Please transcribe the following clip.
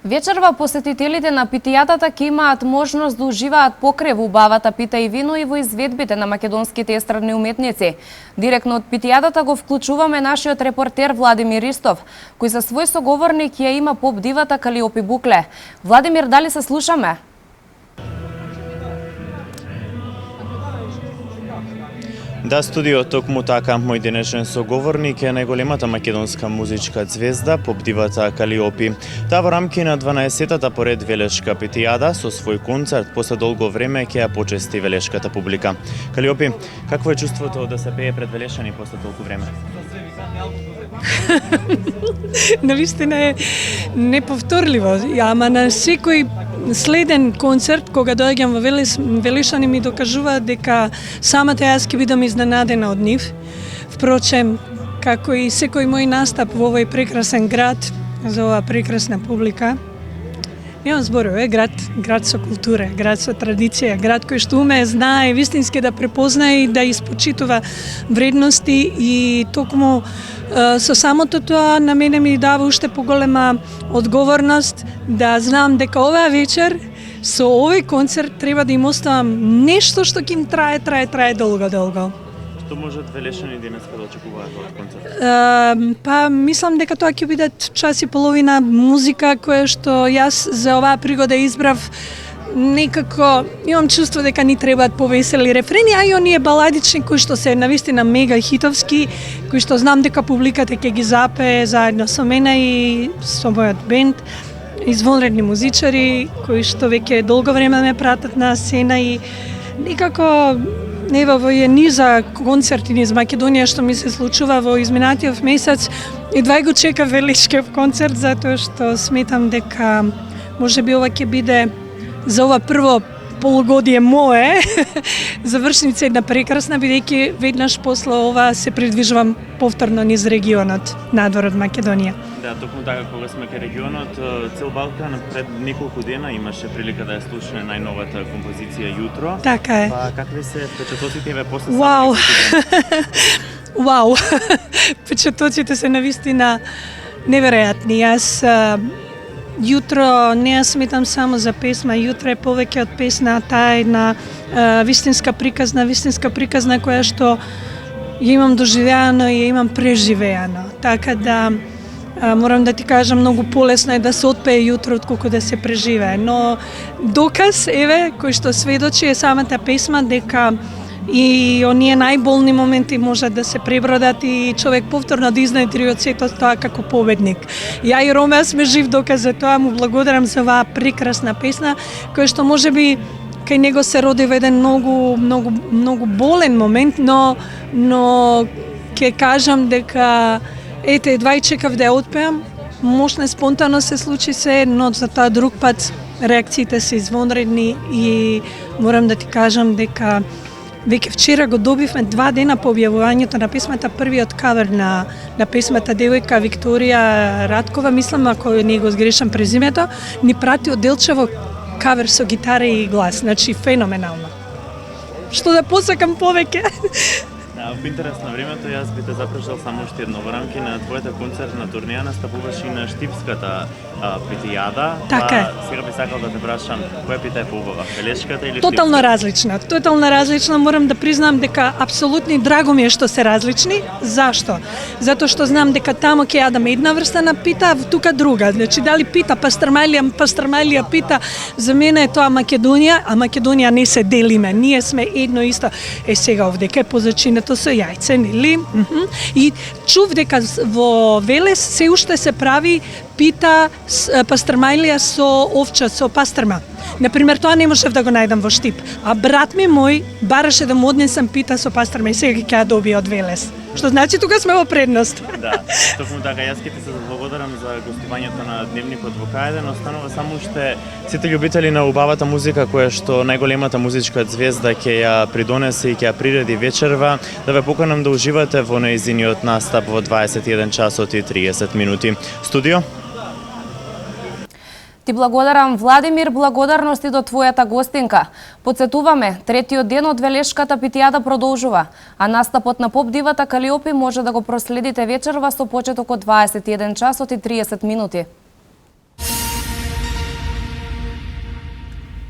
Вечерва посетителите на питијатата ќе имаат можност да уживаат покрај во убавата пита и вино и во изведбите на македонските естрадни уметници. Директно од питијатата го вклучуваме нашиот репортер Владимир Ристов, кој за свој соговорник ја има поп дивата Калиопи Букле. Владимир, дали се слушаме? Да, студио, токму така, мој денешен соговорник е најголемата македонска музичка звезда, поп-дивата Калиопи. Таа во рамки на 12-тата поред Велешка питијада со свој концерт после долго време ќе ја почести велешката публика. Калиопи, какво е чувството да се пее пред велешани после толку време? Навистина е неповторливо, ама на секој следен концерт, кога доаѓам во Велешани, ми докажуваат дека самата јас ќе бидам изненадена од нив. Впрочем, како и секој мој настап во овој прекрасен град, за оваа прекрасна публика, немам зборови, град со култура, град со традиција, град кој што уме, знае вистински да препознае и да испочитува вредности и токму со самото тоа на мене ми дава уште поголема одговорност да знам дека оваа вечер со овој концерт треба да им оставам нешто што ќе им трае долго. Што можат велешани денеска да очекуваат од концерт? Па мислам дека тоа ќе бидат час и половина музика која што јас за оваа пригода избрав. Некако имам чувство дека ни требаат повесели рефрени, а и оние баладични кои што се навистина мега хитовски, кои што знам дека публиката ќе ги запее заедно со мене и со мојот бенд, извонредни музичари кои што веќе долго време ме пратат на сцена и некако ева во низа концерти низ Македонија што ми се случува во изминатиот месец, едва го чекав велешкиот концерт затоа што сметам дека можеби ова ќе биде за ова прво полугодие мое завршница една прекрасна, бидејќи веднаш после ова се придвижувам повторно низ регионот, надвор од Македонија. Да, токму така, кога сме кај регионот, цел Балкан пред неколку дена имаше прилика да ја слушне најновата композиција Јутро. Така е. Па какви се впечатоците ве после Вау! Вау! Впечатоците се навистина неверојатни. Јас Јутро не ја сметам само за песма, Јутро е повеќе од песна, таа е една вистинска приказна која што ја имам доживеано и ја имам преживеано. Така да морам да ти кажам, многу полесно е да се отпее Јутро отколку да се преживее. Но доказ, еве, кој што сведочи е самата песма дека и оние најболни моменти можат да се пребродат и човек повторно да изнедри од сето тоа како победник. Ја и Ромеа сме жив доказ за тоа, му благодарам за оваа прекрасна песна, која што можеби кај него се роди во еден многу болен момент, но ќе кажам дека ете, едва и чекав да ја отпеам, можна спонтано се случи се, но за тоа друг пат реакциите се извонредни и морам да ти кажам дека веќе вчера го добивме 2 дена по објавувањето на песмата, првиот кавер на песмата девојка Викторија Раткова, мислам ако не го сгрешам презимето, ни прати од Делчево кавер со гитара и глас, значи феноменално. Што да посакам повеќе? Во интерес на времето, јас би те запрашал само уште едно. Во рамки на твојата концертна турнеја настапуваш и на Штипската питијада. Така е. Сега би сакал да те прашам, која пита е поубава, велешката или Тотално Штипската? Тотално различна. Морам да признам дека апсолутно драго ми е што се различни. Зашто? Затоа што знам дека тамо ќе јадам една врста на пита, а тука друга. Значи дали пита пастрмалија пита, за мене е тоа Македонија, а Македонија не се делиме. Ние сме едно исто. Сега овде кај позачинето со јајце, нели? И чув дека во Велес се уште се прави пита пастрмалија со овча, со пастрма. Например, тоа не можев да го најдам во Штип. А брат ми мој бараше да му однесам пита со пастрма и сега ќе ја добие од Велес. Што значи тука сме во предност. Да, токму така, јас ќе ти се благодарам за гостувањето на Дневникот во К1. Останува само уште сите љубители на убавата музика која што најголемата музичка звезда ќе ја придонесе и ќе ја приреди вечерва, да ве поканам да уживате во нејзиниот настап во 21 часот и 30 минути. Студио? Ти благодарам, Владимир, благодарности до твојата гостинка. Подсетуваме, третиот ден од Велешката питијада продолжува, а настапот на поп дивата Калиопи може да го проследите вечерва со почеток од 21 часот и 30 минути.